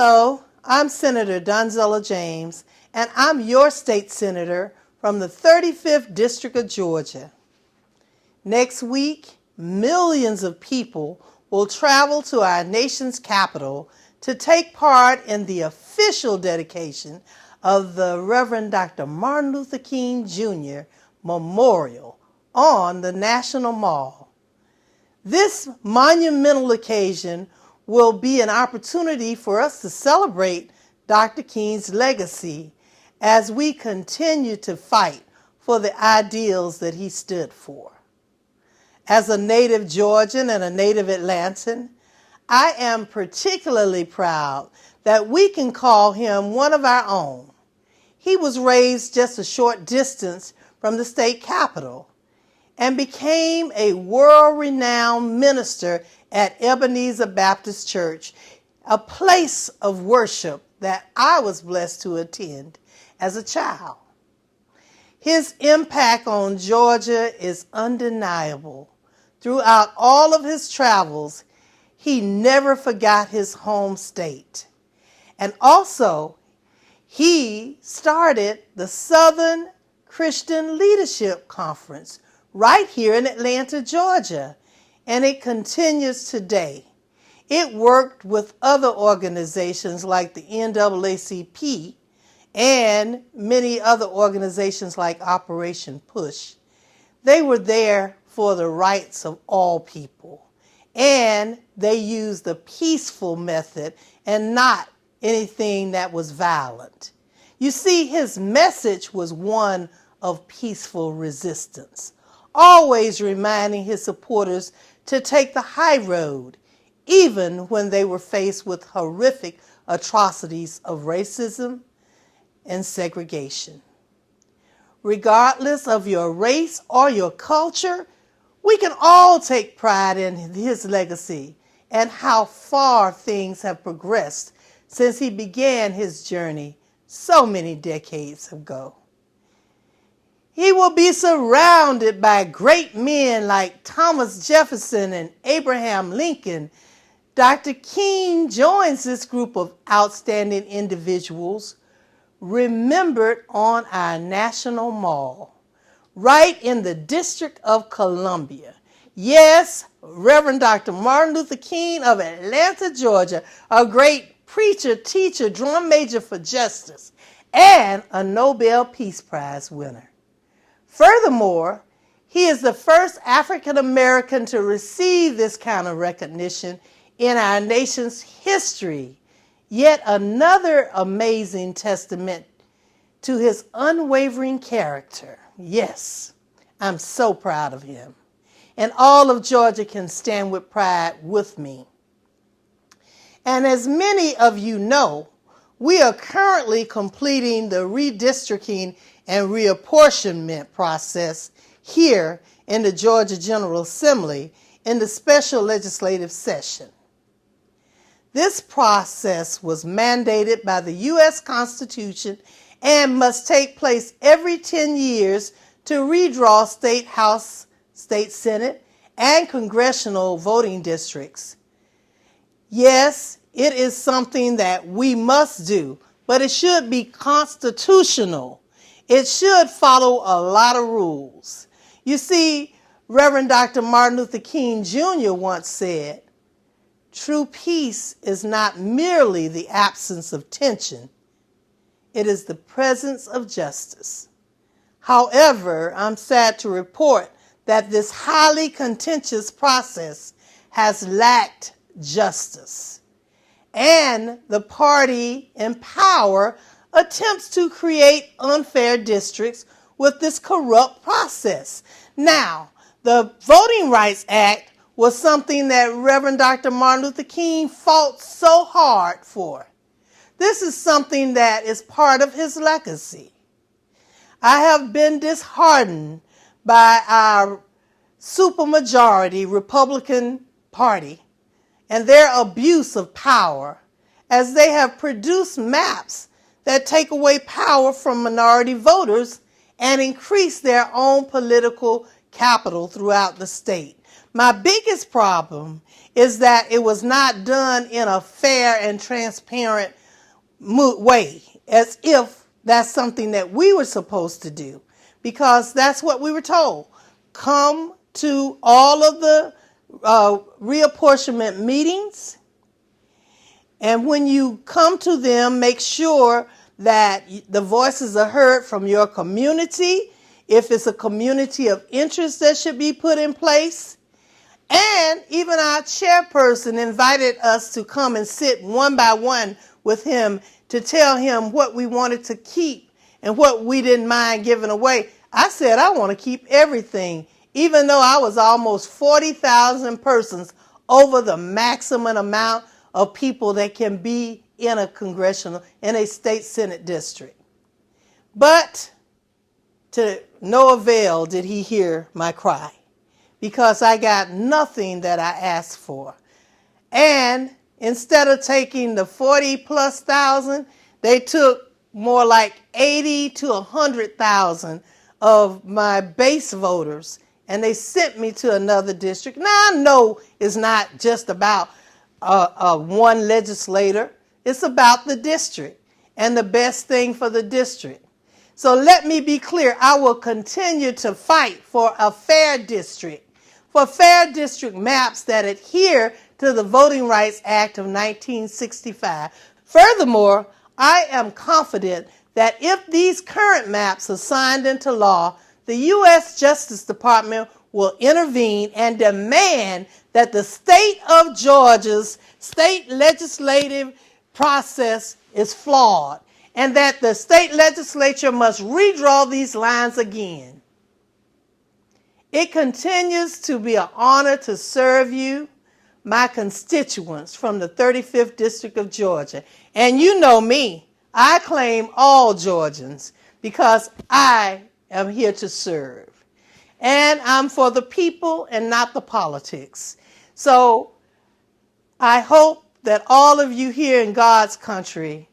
Hello, I'm Senator Donzella James, and I'm your state senator from the 35th District of Georgia. Next week, millions of people will travel to our nation's capital to take part in the official dedication of the Reverend Dr. Martin Luther King Jr. Memorial on the National Mall. This monumental occasion will be an opportunity for us to celebrate Dr. King's legacy as we continue to fight for the ideals that he stood for. As a native Georgian and a native Atlantan, I am particularly proud that we can call him one of our own. He was raised just a short distance from the state capitol and became a world-renowned minister at Ebenezer Baptist Church, a place of worship that I was blessed to attend as a child. His impact on Georgia is undeniable. Throughout all of his travels, he never forgot his home state. And also, he started the Southern Christian Leadership Conference right here in Atlanta, Georgia, and it continues today. It worked with other organizations like the NAACP and many other organizations like Operation Push. They were there for the rights of all people, and they used the peaceful method and not anything that was violent. You see, his message was one of peaceful resistance, always reminding his supporters to take the high road, even when they were faced with horrific atrocities of racism and segregation. Regardless of your race or your culture, we can all take pride in his legacy and how far things have progressed since he began his journey so many decades ago. He will be surrounded by great men like Thomas Jefferson and Abraham Lincoln. Dr. King joins this group of outstanding individuals remembered on our National Mall, right in the District of Columbia. Yes, Reverend Dr. Martin Luther King of Atlanta, Georgia, a great preacher, teacher, drum major for justice, and a Nobel Peace Prize winner. Furthermore, he is the first African American to receive this kind of recognition in our nation's history. Yet another amazing testament to his unwavering character. Yes, I'm so proud of him. And all of Georgia can stand with pride with me. And as many of you know, we are currently completing the redistricting and reapportionment process here in the Georgia General Assembly in the special legislative session. This process was mandated by the U.S. Constitution and must take place every 10 years to redraw state House, state Senate, and congressional voting districts. Yes, it is something that we must do, but it should be constitutional. It should follow a lot of rules. You see, Reverend Dr. Martin Luther King Jr. once said, "True peace is not merely the absence of tension. It is the presence of justice." However, I'm sad to report that this highly contentious process has lacked justice, and the party in power attempts to create unfair districts with this corrupt process. Now, the Voting Rights Act was something that Reverend Dr. Martin Luther King fought so hard for. This is something that is part of his legacy. I have been disheartened by our supermajority Republican Party and their abuse of power, as they have produced maps that take away power from minority voters and increase their own political capital throughout the state. My biggest problem is that it was not done in a fair and transparent way, as if that's something that we were supposed to do, because that's what we were told. Come to all of the reapportionment meetings, and when you come to them, make sure that the voices are heard from your community, if it's a community of interest that should be put in place. And even our chairperson invited us to come and sit one by one with him to tell him what we wanted to keep and what we didn't mind giving away. I said I want to keep everything, even though I was almost 40,000 persons over the maximum amount of people that can be in a state senate district. But to no avail did he hear my cry, because I got nothing that I asked for. And instead of taking the 40+ thousand, they took more like 80 to 100,000 of my base voters, and they sent me to another district. Now, I know it's not just about one legislator. It's about the district and the best thing for the district. So let me be clear. I will continue to fight for a fair district, for fair district maps that adhere to the Voting Rights Act of 1965. Furthermore, I am confident that if these current maps are signed into law, the U.S. Justice Department will intervene and demand that the state of Georgia's state legislative process is flawed, and that the state legislature must redraw these lines again. It continues to be an honor to serve you, my constituents from the 35th District of Georgia. And you know me, I claim all Georgians because I am here to serve. And I'm for the people and not the politics. So I hope that all of you here in God's country,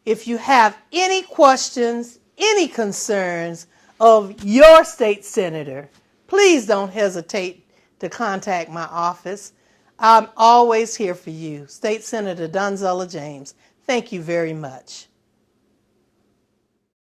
if you have any questions, any concerns of your state senator, please don't hesitate to contact my office. I'm always here for you. State Senator Donzella James. Thank you very much.